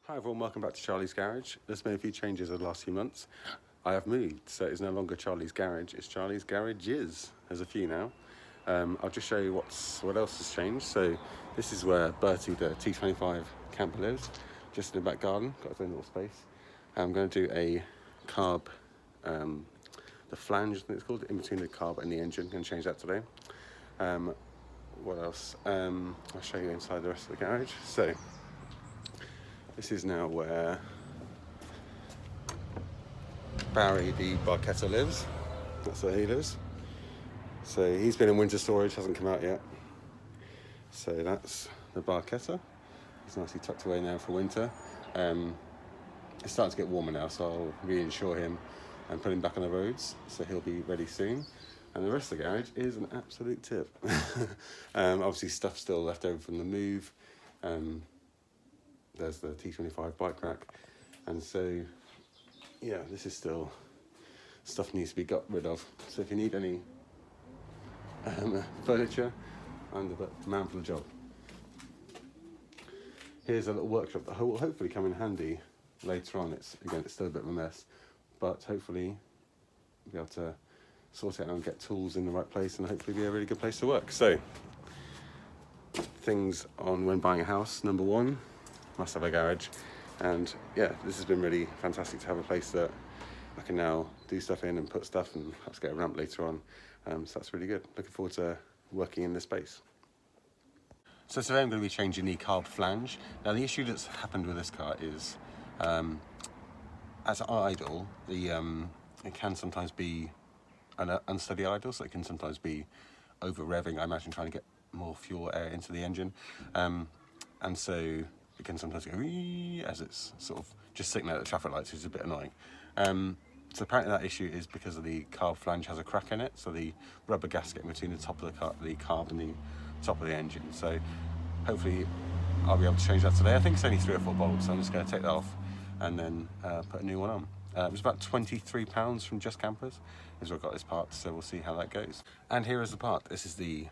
Hi everyone, welcome back to Charlie's Garage. There's been a few changes over the last few months. I have moved, so it's no longer Charlie's Garage, it's Charlie's Garages. There's a few now. I'll just show you what else has changed. So this is where Bertie, the T25 camper, lives, just in the back garden, got his own little space. I'm going to do a carb, the flange, I think it's called, in between the carb and the engine. I'm going to change that today. What else? I'll show you inside the rest of the garage. So this is now where Barry the barketter lives. That's where he lives. So he's been in winter storage, hasn't come out yet. So that's the barketter. He's nicely tucked away now for winter. It's starting to get warmer now, so I'll reinsure him and put him back on the roads, so he'll be ready soon. And the rest of the garage is an absolute tip. Obviously stuff still left over from the move. There's the T25 bike rack, and so yeah, this is still stuff needs to be got rid of. So if you need any furniture, I'm the man for the job. Here's a little workshop that will hopefully come in handy later on. It's still a bit of a mess, but hopefully be able to sort it out and get tools in the right place, and hopefully be a really good place to work. So things on when buying a house: number one, must have a garage. And yeah, this has been really fantastic to have a place that I can now do stuff in and put stuff and perhaps get a ramp later on. So that's really good. Looking forward to working in this space. So today I'm going to be changing the carb flange. Now the issue that's happened with this car is, as idle, it can sometimes be an unsteady idle, so it can sometimes be over revving, I imagine, trying to get more fuel air into the engine. And so it can sometimes go as it's sort of just signaling at the traffic lights, which is a bit annoying. So apparently that issue is because of the carb flange has a crack in it, so the rubber gasket between the top of the carb and the top of the engine. So hopefully I'll be able to change that today. I think it's only 3 or 4 bolts, so I'm just going to take that off and then put a new one on. It was about £23 from Just Campers is where I got this part, so we'll see how that goes. And here is the part. This is the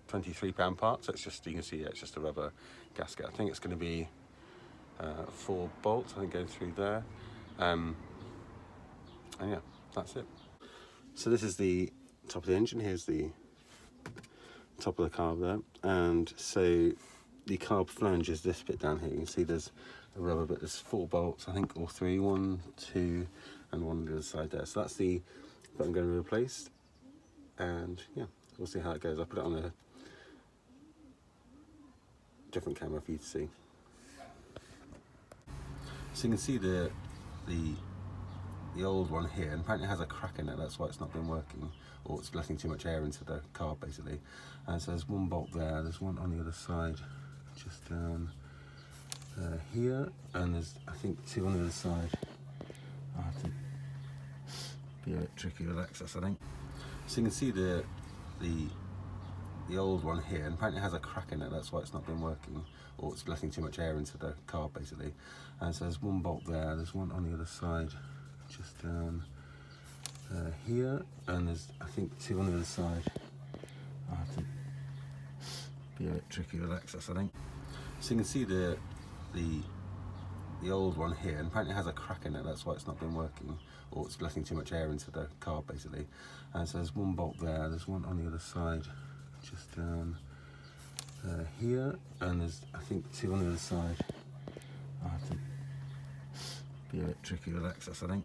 £23 part, so it's just, you can see it's just a rubber gasket. I think it's going to be 4 bolts, I think, going through there. And yeah, that's it. So this is the top of the engine. Here's the top of the carb there, and so the carb flange is this bit down here. You can see there's a rubber bit. There's 4 bolts, I think, or 3, 1, 2, and 1 on the other side there. So that's the bit I'm going to replace, and yeah, we'll see how it goes. I'll put it on a different camera for you to see. So you can see the old one here, and apparently it has a crack in it. That's why it's not been working, or it's letting too much air into the carb basically. And so there's 1 bolt there, there's 1 on the other side, just down here, and there's, I think, 2 on the other side. I have to be a bit tricky with access, I think. So you can see the old one here, and apparently it has a crack in it. That's why it's not been working, or it's letting too much air into the carb basically. And so there's 1 bolt there, there's 1 on the other side, just down here, and there's, I think, 2 on the other side. I have to be a bit tricky with access, I think. So you can see the old one here, and apparently it has a crack in it. That's why it's not been working, or it's letting too much air into the carb basically. And so there's 1 bolt there, there's 1 on the other side, just down here, and there's, I think, 2 on the other side. I have to be a bit tricky with access, I think.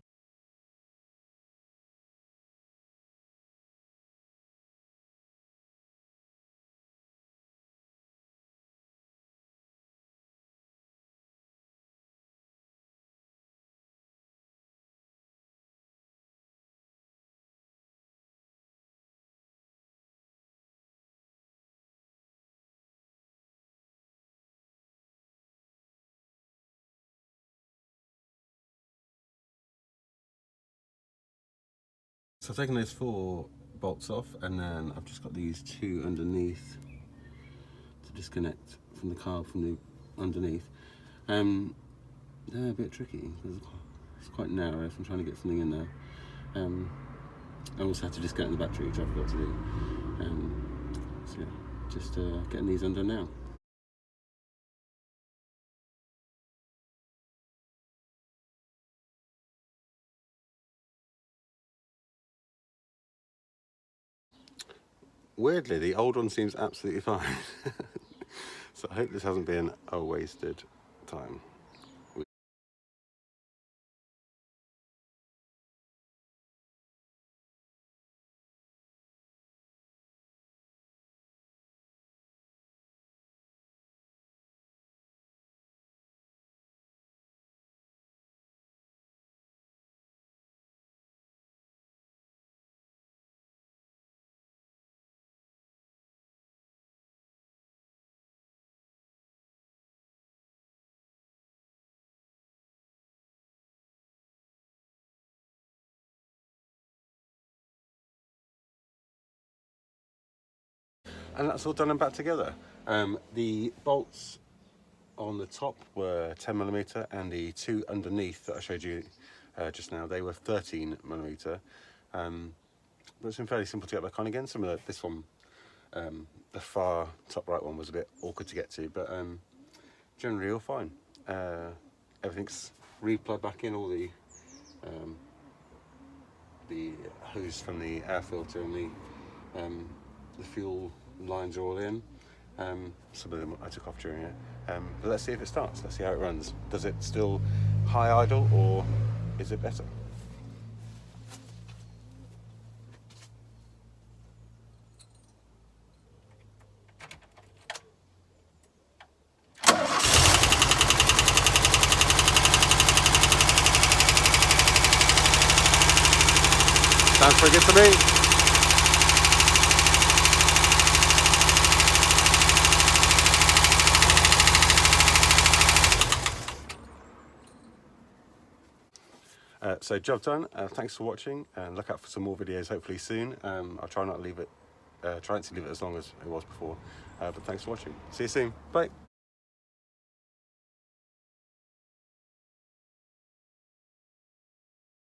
So I've taken those 4 bolts off, and then I've just got these 2 underneath to disconnect from the carb from the underneath. They're a bit tricky because it's quite narrow if I'm trying to get something in there. I also have to disconnect the battery, which I forgot to do. So yeah, just getting these undone now. weirdly, the old one seems absolutely fine. So I hope this hasn't been a wasted time. And that's all done and back together. The bolts on the top were 10mm, and the two underneath that I showed you just now, they were 13mm. But it's been fairly simple to get back on again. Some of this one, the far top right one, was a bit awkward to get to, but generally all fine. Everything's re-plugged back in. All the hose from the air filter and the fuel lines are all in. Some of them I took off during it. But let's see if it starts. Let's see how it runs. Does it still high idle, or is it better? Sounds pretty good to me. So job done. Thanks for watching, and look out for some more videos hopefully soon. I'll try not to leave it, try not to leave it as long as it was before. But thanks for watching. See you soon. Bye.